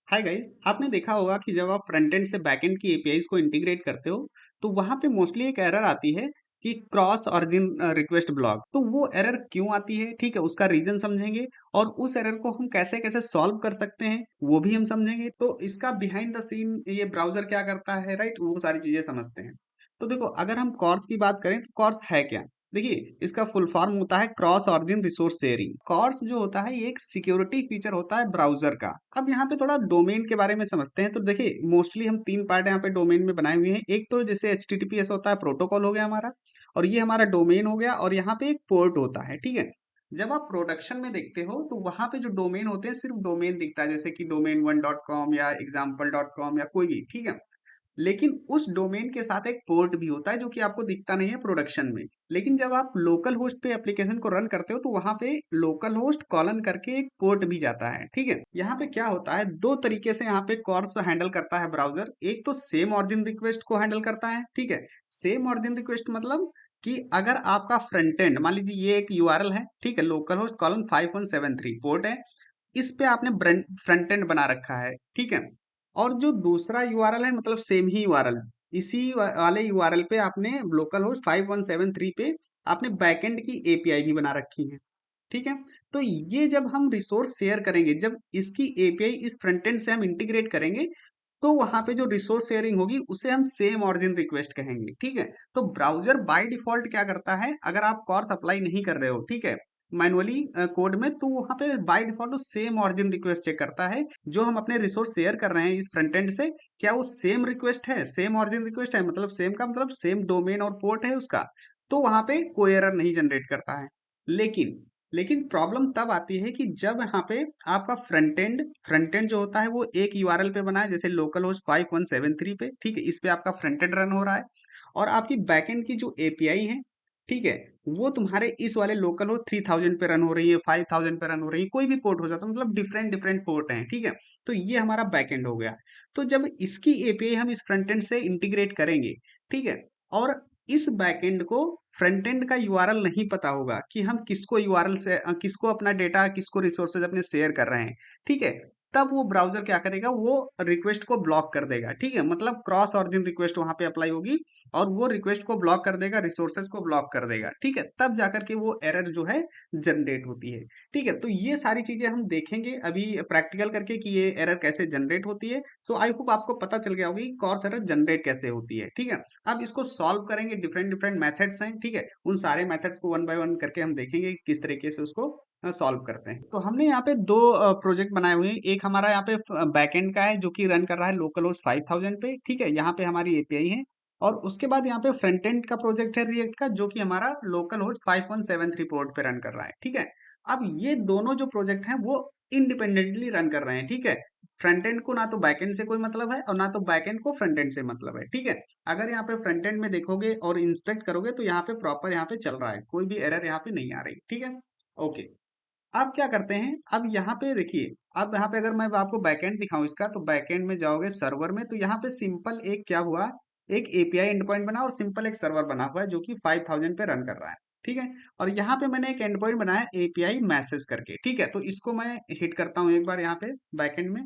Hi guys, आपने देखा होगा कि जब आप फ्रंट एंड से बैक एंड की एपीआईज को इंटीग्रेट करते हो तो वहां पे मोस्टली एक एरर आती है कि क्रॉस ओरिजिन रिक्वेस्ट ब्लॉक। तो वो एरर क्यों आती है, ठीक है, उसका रीजन समझेंगे और उस एरर को हम कैसे कैसे सॉल्व कर सकते हैं वो भी हम समझेंगे। तो इसका बिहाइंड द सीन ये ब्राउजर क्या करता है, राइट, वो सारी चीजें समझते हैं। तो देखो, अगर हम कॉर्स की बात करें तो कॉर्स है क्या। देखिए, इसका फुल फॉर्म होता है cross origin resource sharing. CORS जो होता है ये एक सिक्योरिटी फीचर होता है ब्राउजर का। अब यहाँ पे थोड़ा डोमेन के बारे में समझते हैं। तो देखिए, मोस्टली हम तीन पार्ट यहाँ पे डोमेन में बनाए हुए हैं। एक तो जैसे HTTPS होता है, प्रोटोकॉल हो गया हमारा, और ये हमारा डोमेन हो गया, और यहाँ पे एक पोर्ट होता है, ठीक है। जब आप प्रोडक्शन में देखते हो तो वहां पे जो डोमेन होते हैं सिर्फ डोमेन दिखता है, जैसे कि domain1.com या example.com या कोई भी, ठीक है। लेकिन उस डोमेन के साथ एक पोर्ट भी होता है जो कि आपको दिखता नहीं है प्रोडक्शन में। लेकिन जब आप लोकल होस्ट पे एप्लीकेशन को रन करते हो तो वहां पे लोकल होस्ट कॉलन करके एक पोर्ट भी जाता है, ठीक है। यहाँ पे क्या होता है, दो तरीके से यहाँ पे कॉर्स हैंडल करता है ब्राउजर। एक तो सेम ऑरिजिन रिक्वेस्ट को हैंडल करता है, ठीक है। सेम ऑरिजिन रिक्वेस्ट मतलब कि अगर आपका फ्रंट एंड, मान लीजिए ये एक यूआरएल है, ठीक है, लोकल होस्ट कॉलन 5173 पोर्ट है, इस पे आपने फ्रंट एंड बना रखा है, ठीक है। और जो दूसरा यूआरएल है, मतलब सेम ही यूआरएल, इसी वाले यूआरएल पे आपने लोकल होस्ट 5173 पे आपने बैकएंड की एपीआई भी बना रखी है, ठीक है। तो ये जब हम रिसोर्स शेयर करेंगे, जब इसकी एपीआई इस फ्रंट एंड से हम इंटीग्रेट करेंगे, तो वहां पे जो रिसोर्स शेयरिंग होगी उसे हम सेम ऑरिजिन रिक्वेस्ट कहेंगे, ठीक है। तो ब्राउजर बाय डिफॉल्ट क्या करता है, अगर आप कॉर्स अप्लाई नहीं कर रहे हो, ठीक है, मैनुअली कोड में, तो वहां पे by default same origin request check करता है जो हम अपने रिसोर्स शेयर कर रहे हैं इस फ्रंट एंड से। क्या वो सेम रिक्वेस्ट है, सेम ऑरिजिन रिक्वेस्ट है, मतलब सेम का मतलब सेम डोमेन और पोर्ट है उसका, तो वहां पे कोई एरर नहीं जनरेट करता है। लेकिन लेकिन प्रॉब्लम तब आती है कि जब यहाँ पे आपका फ्रंट एंड जो होता है वो एक यूआरएल पे बना है, जैसे लोकल होस्ट 5173 पे, ठीक है, इस पे आपका फ्रंट एंड रन हो रहा है, और आपकी बैकएंड की जो एपीआई है, ठीक है, वो तुम्हारे इस वाले लोकल होस्ट 3000 पे रन हो रही है, 5000 पे रन हो रही है, कोई भी पोर्ट हो जाता है, मतलब डिफरेंट डिफरेंट पोर्ट हैं, ठीक है। तो ये हमारा बैकएंड हो गया। तो जब इसकी एपीआई हम इस फ्रंट एंड से इंटीग्रेट करेंगे, ठीक है, और इस बैकएंड को फ्रंट एंड का यूआरएल नहीं पता होगा कि हम किसको यूआरएल से किसको अपना डेटा, किसको रिसोर्सेज अपने शेयर कर रहे हैं, ठीक है। तब वो ब्राउजर क्या करेगा, वो रिक्वेस्ट को ब्लॉक कर देगा, ठीक है, मतलब क्रॉस ऑरिजिन रिक्वेस्ट वहां पे अप्लाई होगी और वो रिक्वेस्ट को ब्लॉक कर देगा, रिसोर्सेज को ब्लॉक कर देगा, ठीक है। तब जाकर के वो एरर जो है जनरेट होती है, ठीक है। तो ये सारी चीजें हम देखेंगे अभी प्रैक्टिकल करके कि ये एरर कैसे जनरेट होती है। सो आई होप आपको पता चल गया होगा कि कॉर्स एरर जनरेट कैसे होती है, ठीक है। अब इसको सॉल्व करेंगे, डिफरेंट डिफरेंट मेथड्स हैं, ठीक है। उन सारे मेथड्स को वन बाय वन करके हम देखेंगे कि किस तरीके से उसको सॉल्व करते हैं। तो हमने यहाँ पे दो प्रोजेक्ट बनाए हुए हैं। एक हमारा यहाँ पे बैकएंड का है जो कि रन कर रहा है लोकल होस्ट 5000 पे, ठीक है, यहाँ पे हमारी एपीआई है। और उसके बाद यहाँ पे फ्रंट एंड का प्रोजेक्ट है रिएक्ट का, जो कि हमारा लोकल होस्ट 5173 पोर्ट पे रन कर रहा है, ठीक है। अब ये दोनों जो प्रोजेक्ट हैं वो इंडिपेंडेंटली रन कर रहे हैं, ठीक है। फ्रंट एंड को ना तो बैकएंड से कोई मतलब है और ना तो बैकएंड को फ्रंट एंड से मतलब है, ठीक है। अगर यहाँ पे फ्रंट एंड में देखोगे और इंस्पेक्ट करोगे तो यहाँ पे प्रॉपर यहाँ पे चल रहा है, कोई भी एरर यहाँ पे नहीं आ रही, ठीक है। ओके, अब क्या करते हैं, अब यहाँ पे देखिए, अब यहाँ पे अगर मैं आपको बैकएंड दिखाऊं इसका, तो बैकएंड में जाओगे सर्वर में, तो यहाँ पे सिंपल एक क्या हुआ, एक एपीआई एंड पॉइंट बना और सिंपल एक सर्वर बना हुआ है जो कि 5000 पे रन कर रहा है, ठीक है। और यहाँ पे मैंने एक एंड पॉइंट बनाया एपीआई मैसेज करके, ठीक है। तो इसको मैं हिट करता हूँ एक बार यहाँ पे बैकएंड में,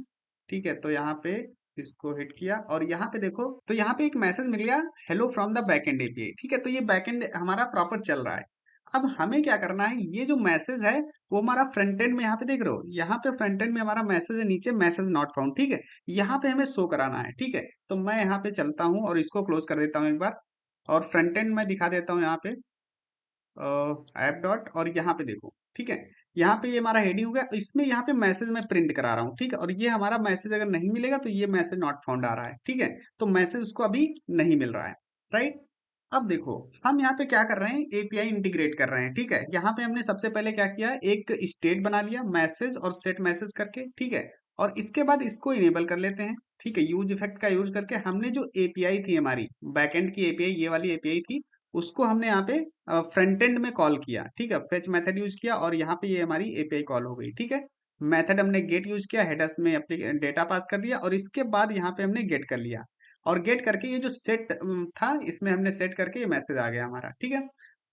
ठीक है। तो यहाँ पे इसको हिट किया और यहाँ पे देखो, तो यहाँ पे एक मैसेज मिल गया, hello from the backend API, ठीक है। तो ये बैकएंड हमारा प्रॉपर चल रहा है। अब हमें क्या करना है, ये जो मैसेज है वो हमारा फ्रंट एंड में, यहाँ पे देख रहे हो, यहाँ पे फ्रंट एंड में हमारा मैसेज है, नीचे मैसेज नॉट फाउंड, ठीक है। यहाँ पे हमें शो कराना है, ठीक है। तो मैं यहाँ पे चलता हूँ और इसको क्लोज कर देता हूँ एक बार, और फ्रंट एंड में दिखा देता हूँ यहाँ पे ऐप डॉट, और यहाँ पे देखो, ठीक है। यहाँ पे ये हमारा हेडिंग हो गया, इसमें यहाँ पे मैसेज मैं प्रिंट करा रहा हूँ, ठीक है। और ये हमारा मैसेज अगर नहीं मिलेगा तो ये मैसेज नॉट फाउंड आ रहा है, ठीक है। तो मैसेज उसको अभी नहीं मिल रहा है, राइट। अब देखो, हम यहाँ पे क्या कर रहे हैं, एपीआई इंटीग्रेट कर रहे हैं, ठीक है। यहाँ पे हमने सबसे पहले क्या किया, एक स्टेट बना लिया मैसेज और सेट मैसेज करके, ठीक है। और इसके बाद इसको इनेबल कर लेते हैं, ठीक है। यूज इफेक्ट का यूज करके हमने जो एपीआई थी हमारी बैकएंड की एपीआई, ये वाली एपीआई थी, उसको हमने यहाँ पे फ्रंट एंड में कॉल किया, ठीक है। फेच मेथड यूज किया और यहाँ पे ये हमारी एपीआई कॉल हो गई, ठीक है। मेथड हमने गेट यूज किया, हेडर्स में अपने डेटा पास कर दिया, और इसके बाद यहाँ पे हमने गेट कर लिया, और गेट करके ये जो सेट था इसमें हमने सेट करके ये मैसेज आ गया हमारा, ठीक है।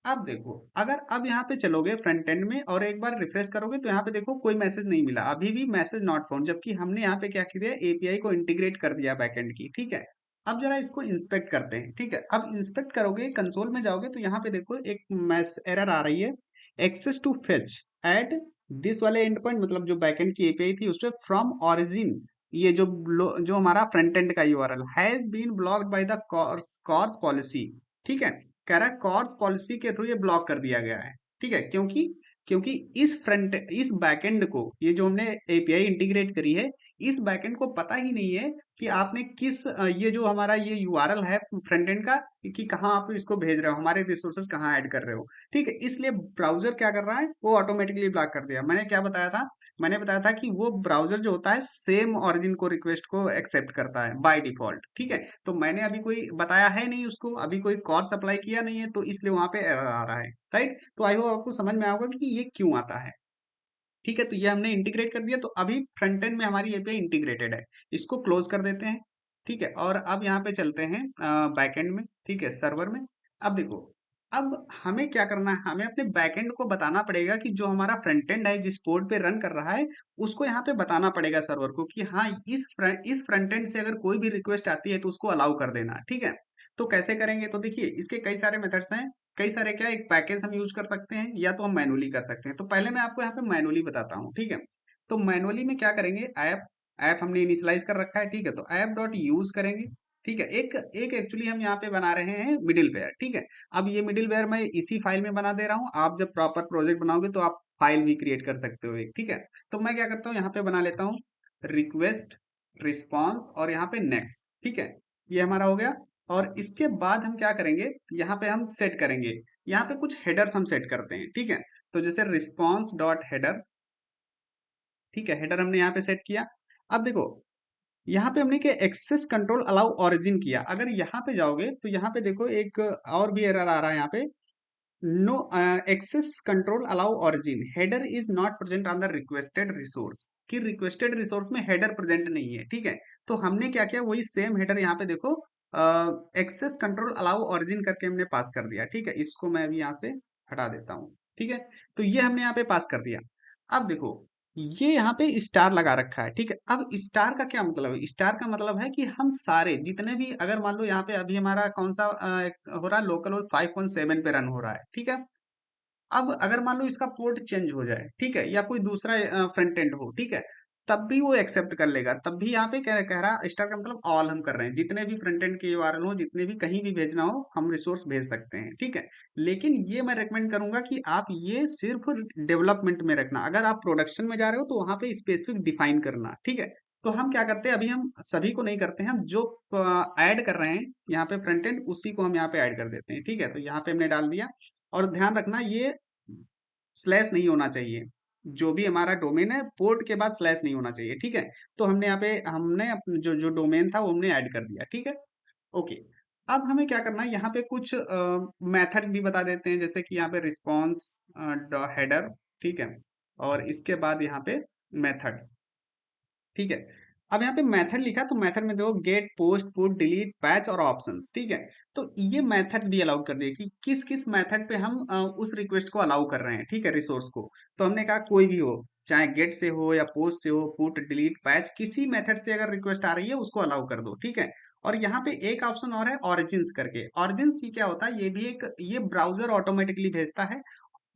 अब देखो, अगर अब यहाँ पे चलोगे फ्रंट एंड में और एक बार रिफ्रेश करोगे तो यहाँ पे देखो कोई मैसेज नहीं मिला, अभी भी मैसेज नॉट फाउंड, जबकि हमने यहाँ पे क्या किया, एपीआई को इंटीग्रेट कर दिया बैकएंड की, ठीक है। अब जरा इसको इंस्पेक्ट करते हैं, ठीक है। अब इंस्पेक्ट करोगे, कंसोल में जाओगे तो यहाँ पे देखो एक मैस एरर आ रही है, access to fetch at this वाले एंड पॉइंट, मतलब जो बैकएंड की एपीआई थी उस पे फ्रॉम ओरिजिन, ये जो हमारा फ्रंट एंड का URL has been blocked by the CORS policy, ठीक है। कह रहा है कॉर्स पॉलिसी के थ्रू ये ब्लॉक कर दिया गया है, ठीक है। क्योंकि क्योंकि इस बैकएंड को, ये जो हमने एपीआई इंटीग्रेट करी है, इस बैकएंड को पता ही नहीं है कि आपने ये जो हमारा ये यूआरएल है फ्रंट एंड का, कि कहाँ आप इसको भेज रहे हो, हमारे रिसोर्सेज कहाँ ऐड कर रहे हो, ठीक है। इसलिए ब्राउजर क्या कर रहा है, वो ऑटोमेटिकली ब्लॉक कर दिया। मैंने क्या बताया था, मैंने बताया था कि वो ब्राउजर जो होता है सेम ओरिजिन को रिक्वेस्ट को एक्सेप्ट करता है बाय डिफॉल्ट, ठीक है। तो मैंने अभी कोई बताया है नहीं उसको, अभी कोई कॉर्स अप्लाई किया नहीं है, तो इसलिए वहां पे एरर आ रहा है, राइट। तो आई होप आपको समझ में आएगा कि ये क्यों आता है, ठीक है। तो ये हमने इंटीग्रेट कर दिया, तो अभी फ्रंट एंड में हमारी एपीआई इंटीग्रेटेड है, इसको क्लोज कर देते हैं, ठीक है। और अब यहाँ पे चलते हैं बैक एंड में, ठीक है, सर्वर में। अब देखो, अब हमें क्या करना है, हमें अपने बैकएंड को बताना पड़ेगा कि जो हमारा फ्रंट एंड है जिस पोर्ट पे रन कर रहा है, उसको यहाँ पे बताना पड़ेगा सर्वर को कि हाँ, इस फ्रंट एंड से अगर कोई भी रिक्वेस्ट आती है तो उसको अलाउ कर देना, ठीक है। तो कैसे करेंगे, तो देखिए इसके कई सारे मेथड्स हैं, कई सारे, क्या एक पैकेज हम यूज कर सकते हैं या तो हम मैनुअली कर सकते हैं। तो पहले मैं आपको यहाँ पे मैनुअली बताता हूँ, ठीक है। तो मैनुअली में क्या करेंगे, ऐप ऐप हमने इनिशियलाइज कर रखा है, ठीक है। तो ऐप डॉट यूज करेंगे, ठीक है। एक एक एक्चुअली हम यहाँ पे बना रहे हैं मिडिल वेयर, ठीक है। अब ये मिडिल वेयर मैं इसी फाइल में बना दे रहा हूँ, आप जब प्रॉपर प्रोजेक्ट बनाओगे तो आप फाइल भी क्रिएट कर सकते हो एक, ठीक है। तो मैं क्या करता हूँ, यहाँ पे बना लेता हूँ रिक्वेस्ट रिस्पॉन्स और यहाँ पे नेक्स्ट, ठीक है। ये हमारा हो गया। और इसके बाद हम क्या करेंगे, यहाँ पे हम सेट करेंगे, यहाँ पे कुछ हेडर्स हम सेट करते हैं, ठीक है। तो जैसे रिस्पॉन्स डॉट हेडर, ठीक है, हेडर हमने यहाँ पे सेट किया। अब देखो, यहाँ पे हमने क्या एक्सेस कंट्रोल अलाउ ओरिजिन किया, अगर यहाँ पे जाओगे तो यहाँ पे देखो एक और भी एरर आ रहा है यहाँ पे, no access control allow origin header is not present on the requested resource, कि रिक्वेस्टेड रिसोर्स में हेडर प्रेजेंट नहीं है, ठीक है। तो हमने क्या किया, वही सेम हेडर यहाँ पे देखो एक्सेस कंट्रोल अलाउ ओरिजिन करके हमने पास कर दिया, ठीक है। इसको मैं अभी यहाँ से हटा देता हूँ, ठीक है। तो ये हमने यहाँ पे पास कर दिया। अब देखो, ये यहाँ पे स्टार लगा रखा है, ठीक है। अब स्टार का क्या मतलब है, स्टार का मतलब है कि हम सारे जितने भी, अगर मान लो यहाँ पे अभी हमारा कौन सा हो रहा है, लोकल होस्ट 5.7 पे रन हो रहा है, ठीक है। अब अगर मान लो इसका पोर्ट चेंज हो जाए, ठीक है, या कोई दूसरा फ्रंट एंड हो, ठीक है, तब भी वो एक्सेप्ट कर लेगा, तब भी यहाँ पे कह रहा स्टार का मतलब ऑल हम कर रहे हैं, जितने भी फ्रंट एंड के यूआरएल हो, जितने भी कहीं भी भेजना हो, हम रिसोर्स भेज सकते हैं, ठीक है। लेकिन ये मैं रेकमेंड करूंगा कि आप ये सिर्फ डेवलपमेंट में रखना, अगर आप प्रोडक्शन में जा रहे हो तो वहां पे स्पेसिफिक डिफाइन करना, ठीक है। तो हम क्या करते हैं, अभी हम सभी को नहीं करते हैं, हम जो ऐड कर रहे हैं यहाँ पे फ्रंट एंड, उसी को हम यहाँ पे ऐड कर देते हैं, ठीक है। तो यहाँ पे हमने डाल दिया, और ध्यान रखना ये स्लैश नहीं होना चाहिए, जो भी हमारा डोमेन है पोर्ट के बाद स्लैश नहीं होना चाहिए, ठीक है। तो हमने यहाँ पे हमने जो जो डोमेन था वो हमने ऐड कर दिया, ठीक है। ओके। अब हमें क्या करना है, यहाँ पे कुछ मेथड्स भी बता देते हैं, जैसे कि यहाँ पे रिस्पॉन्स हेडर, ठीक है। और इसके बाद यहाँ पे मेथड, ठीक है। अब यहाँ पे मेथड लिखा, तो मेथड में देखो get post put delete patch और ऑप्शंस, ठीक है। तो ये मेथड्स भी अलाउ कर दिए कि किस किस मेथड पे हम उस रिक्वेस्ट को अलाउ कर रहे हैं, ठीक है, रिसोर्स को। तो हमने कहा कोई भी हो, चाहे गेट से हो या पोस्ट से हो, पुट डिलीट पैच, किसी मेथड से अगर रिक्वेस्ट आ रही है उसको अलाउ कर दो, ठीक है। और यहाँ पे एक ऑप्शन और है ऑरिजिन्स करके, ऑरिजिन्स ये क्या होता है, ये भी एक, ये ब्राउजर ऑटोमेटिकली भेजता है,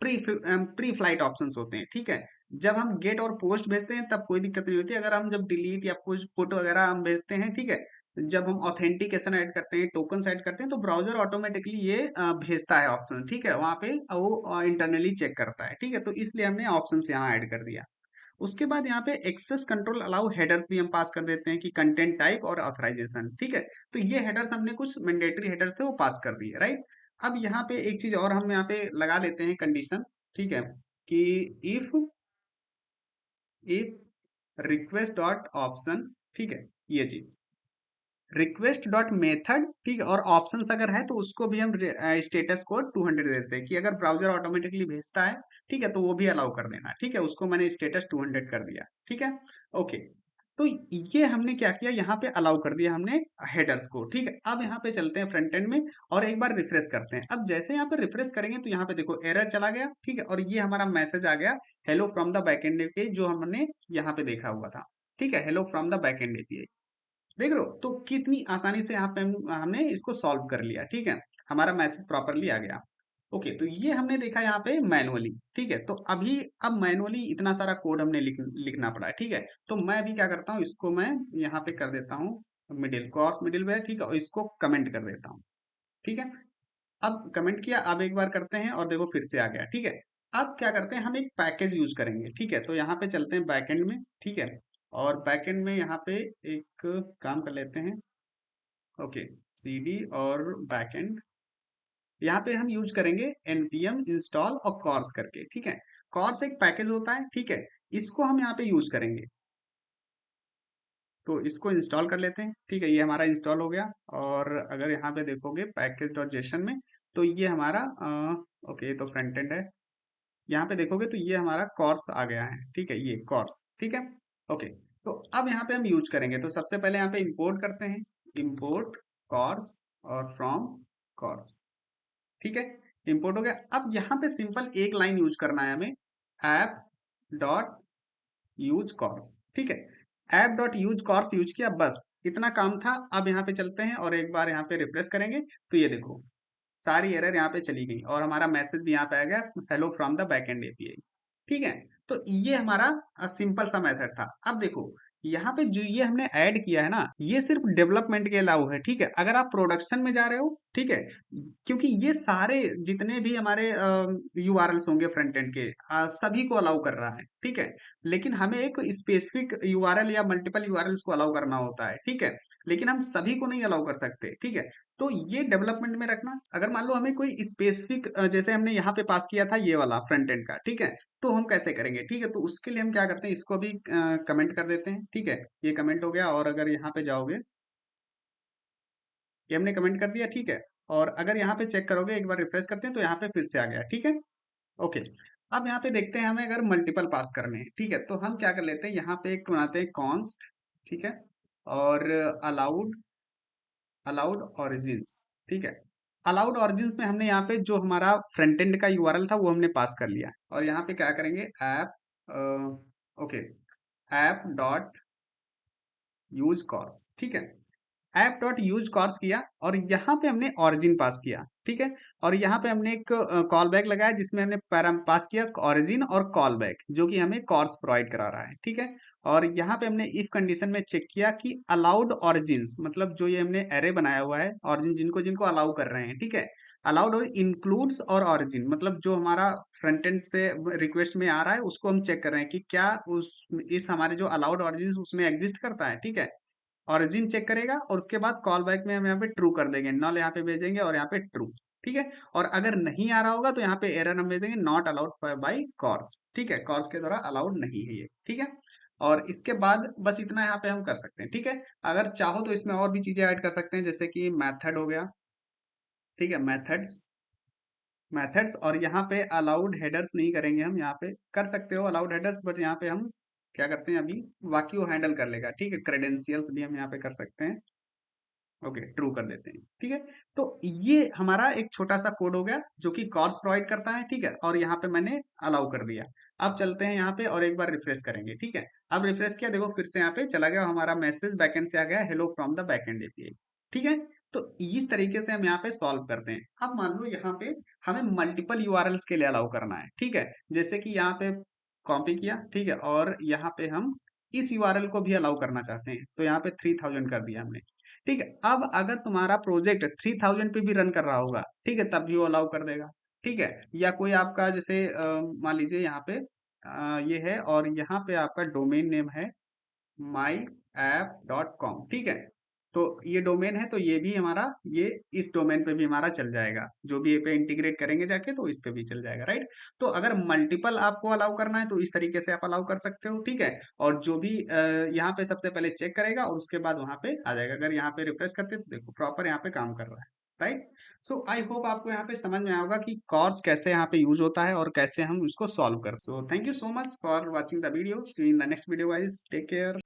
प्री फ्लाइट ऑप्शंस होते हैं, ठीक है। जब हम गेट और पोस्ट भेजते हैं तब कोई दिक्कत नहीं होती, अगर हम जब डिलीट या पुश पुट वगैरह हम भेजते हैं, ठीक है, जब हम ऑथेंटिकेशन ऐड करते हैं, टोकन ऐड करते हैं, तो ब्राउजर ऑटोमेटिकली ये भेजता है ऑप्शन, ठीक है, वहां पे वो इंटरनली चेक करता है, ठीक है। तो इसलिए हमने ऑप्शन यहाँ ऐड कर दिया। उसके बाद यहाँ पे एक्सेस कंट्रोल अलाउ हेडर्स भी हम पास कर देते हैं, कि कंटेंट टाइप और ऑथराइजेशन, ठीक है। तो ये हेडर्स हमने कुछ मैंडेटरी हेडर्स थे वो पास कर दिए, राइट। अब यहाँ पे एक चीज और हम यहाँ पे लगा लेते हैं कंडीशन, ठीक है, कि if if request dot option, ठीक है, ये चीज रिक्वेस्ट डॉट मेथड, ठीक है, और ऑप्शंस अगर है तो उसको भी हम स्टेटस कोड 200 देते हैं, कि अगर ब्राउजर ऑटोमेटिकली भेजता है, ठीक है, तो वो भी अलाउ कर देना, ठीक है, उसको मैंने स्टेटस 200 कर दिया, ठीक है। ओके। तो ये हमने क्या किया, यहाँ पे अलाउ कर दिया हमने हेडर्स को, ठीक है। अब यहाँ पे चलते हैं फ्रंट एंड में और एक बार रिफ्रेश करते हैं। अब जैसे यहाँ पे रिफ्रेश करेंगे तो यहाँ पे देखो एरर चला गया, ठीक है, और ये हमारा मैसेज आ गया hello from the backend API, जो हमने यहाँ पे देखा हुआ था, ठीक है, hello from the backend API. देख रहे हो तो कितनी आसानी से यहाँ पे हमने इसको सॉल्व कर लिया, ठीक है, हमारा मैसेज प्रॉपरली आ गया। ओके, तो ये हमने देखा यहाँ पे मैनुअली, ठीक है। तो अभी अब मैनुअली इतना सारा कोड हमने लिखना पड़ा है, ठीक है। तो मैं अभी क्या करता हूँ, इसको मैं यहाँ पे कर देता हूँ मिडिल क्रॉस मिडिल वेयर, ठीक है, और इसको कमेंट कर देता हूँ, ठीक है। अब कमेंट किया, अब एक बार करते हैं और देखो फिर से आ गया, ठीक है। अब क्या करते हैं, हम एक पैकेज यूज करेंगे, ठीक है। तो यहाँ पे चलते हैं बैकएंड में, ठीक है, और बैकएंड में यहाँ पे एक काम कर लेते हैं। ओके, सीडी और बैकएंड, यहाँ पे हम यूज करेंगे npm इंस्टॉल और कॉर्स करके, ठीक है। कॉर्स एक पैकेज होता है, ठीक है, इसको हम यहाँ पे यूज करेंगे। तो इसको इंस्टॉल कर लेते हैं, ठीक है, ये हमारा इंस्टॉल हो गया। और अगर यहाँ पे देखोगे पैकेज डॉट जेसन में, तो ये हमारा ओके, ये तो फ्रंट एंड है। यहाँ पे देखोगे तो ये हमारा कॉर्स आ गया है, ठीक है, ये कॉर्स, ठीक है। ओके, तो अब यहाँ पे हम यूज करेंगे, तो सबसे पहले यहाँ पे इंपोर्ट करते हैं, इंपोर्ट कॉर्स और फ्रॉम कॉर्स, ठीक है, इंपोर्ट हो गया। अब यहाँ पे सिंपल एक लाइन यूज करना है हमें, ऐप डॉट यूज कॉर्स, ठीक है। App dot use CORS use किया, बस इतना काम था। अब यहाँ पे चलते हैं और एक बार यहाँ पे रिफ्रेश करेंगे तो ये देखो सारी एरर यहाँ पे चली गई और हमारा मैसेज भी यहाँ पे आ गया, hello from the backend API, ठीक है। तो ये हमारा सिंपल सा मेथड था। अब देखो यहाँ पे जो ये हमने ऐड किया है ना, ये सिर्फ डेवलपमेंट के अलाउ है, ठीक है। अगर आप प्रोडक्शन में जा रहे हो, ठीक है, क्योंकि ये सारे जितने भी हमारे यूआरएल्स होंगे फ्रंट एंड के सभी को अलाउ कर रहा है, ठीक है। लेकिन हमें एक स्पेसिफिक यूआरएल या मल्टीपल यूआरएल्स को अलाउ करना होता है, ठीक है, लेकिन हम सभी को नहीं अलाउ कर सकते, ठीक है। तो ये डेवलपमेंट में रखना। अगर मान लो हमें कोई स्पेसिफिक जैसे हमने यहाँ पे पास किया था ये वाला फ्रंट एंड का, ठीक है, तो हम कैसे करेंगे, ठीक है। तो उसके लिए हम क्या करते हैं, इसको भी कमेंट कर देते हैं, ठीक है, ये कमेंट हो गया। और अगर यहाँ पे जाओगे, ये हमने कमेंट कर दिया, ठीक है। और अगर यहाँ पे चेक करोगे, एक बार रिफ्रेश करते हैं तो यहाँ पे फिर से आ गया, ठीक है। ओके, अब यहाँ पे देखते हैं हमें अगर मल्टीपल पास करने हैं, ठीक है, तो हम क्या कर लेते हैं, यहाँ पे एक बनाते हैं कॉन्स्ट, ठीक है, और अलाउड अलाउड ऑरिजिन्स, ठीक है। अलाउड ऑरिजिन्स में हमने यहाँ पे जो हमारा फ्रंट एंड का यूआरएल था वो हमने पास कर लिया, और यहाँ पे क्या करेंगे, app okay, app dot use CORS, ठीक है, ऐप डॉट यूज कॉर्स किया और यहाँ पे हमने ऑरिजिन पास किया, ठीक है। और यहाँ पे हमने एक कॉल बैक लगाया जिसमें हमने पैराम पास किया ऑरिजिन और कॉल बैक, जो कि हमें कॉर्स प्रोवाइड करा रहा है, ठीक है। और यहाँ पे हमने इफ कंडीशन में चेक किया कि अलाउड ऑरिजिन्स, मतलब जो ये हमने एरे बनाया हुआ है, ऑरिजिन जिनको जिनको अलाउ कर रहे हैं, ठीक है, अलाउड और इंक्लूड्स और ऑरिजिन, मतलब जो हमारा फ्रंट एंड से रिक्वेस्ट में आ रहा है उसको हम चेक कर रहे हैं कि क्या उस इस हमारे जो अलाउड ऑरिजिन उसमें एग्जिस्ट करता है, ठीक है। ओरिजिन चेक करेगा और उसके बाद कॉल बैक में हम यहाँ पे ट्रू कर देंगे, नल यहाँ पे भेजेंगे और यहाँ पे ट्रू, ठीक है। और अगर नहीं आ रहा होगा तो यहाँ पे एरर हम भेजेंगे नॉट अलाउड बाई कॉर्स, ठीक है, कॉर्स के द्वारा अलाउड नहीं है ये, ठीक है। और इसके बाद बस इतना यहाँ पे हम कर सकते हैं, ठीक है। अगर चाहो तो इसमें और भी चीजें ऐड कर सकते हैं, जैसे कि मैथड हो गया, ठीक है, मेथड्स मेथड्स, और यहाँ पे अलाउड हेडर्स नहीं करेंगे हम, यहाँ पे कर सकते हो अलाउड हेडर्स, बट यहाँ पे हम क्या करते हैं अभी, बाकी वो हैंडल कर लेगा, ठीक है। क्रेडेंशियल्स भी हम यहाँ पे कर सकते हैं, ओके, ट्रू कर देते हैं, ठीक है। तो ये हमारा एक छोटा सा कोड हो गया जो कि कॉर्स प्रोवाइड करता है, ठीक है, और यहाँ पे मैंने अलाउ कर दिया। अब चलते हैं यहाँ पे और एक बार रिफ्रेश करेंगे, ठीक है। अब रिफ्रेश किया, देखो फिर से यहाँ पे चला गया, हमारा मैसेज बैकएंड से आ गया hello from the backend API, ठीक है। तो इस तरीके से हम यहाँ पे सॉल्व करते हैं। अब मान लो यहाँ पे हमें मल्टीपल यूआरएल्स के लिए अलाउ करना है, ठीक है, जैसे कि यहाँ पे कॉपी किया, ठीक है, और यहाँ पे हम इस यूआरएल को भी अलाउ करना चाहते हैं, तो यहाँ पे 3000 कर दिया हमने, ठीक है। अब अगर तुम्हारा प्रोजेक्ट 3000 पे भी रन कर रहा होगा, ठीक है, तब भी वो अलाउ कर देगा, ठीक है। या कोई आपका जैसे मान लीजिए यहाँ पे ये है और यहाँ पे आपका डोमेन नेम है myapp.com, ठीक है। तो ये डोमेन है, तो ये भी हमारा ये इस डोमेन पे भी हमारा चल जाएगा, जो भी ये पे इंटीग्रेट करेंगे जाके तो इस पे भी चल जाएगा, राइट। तो अगर मल्टीपल आपको अलाउ करना है तो इस तरीके से आप अलाउ कर सकते हो, ठीक है। और जो भी यहाँ पे सबसे पहले चेक करेगा और उसके बाद वहां पे आ जाएगा। अगर यहाँ पे रिफ्रेश करते हैं तो देखो प्रॉपर यहाँ पे काम कर रहा है, राइट। सो आई होप आपको यहाँ पे समझ में आया होगा कि कॉर्स कैसे यहाँ पे यूज होता है और कैसे हम इसको सॉल्व कर। So thank you so much for watching the video, see in the next video guys, take care.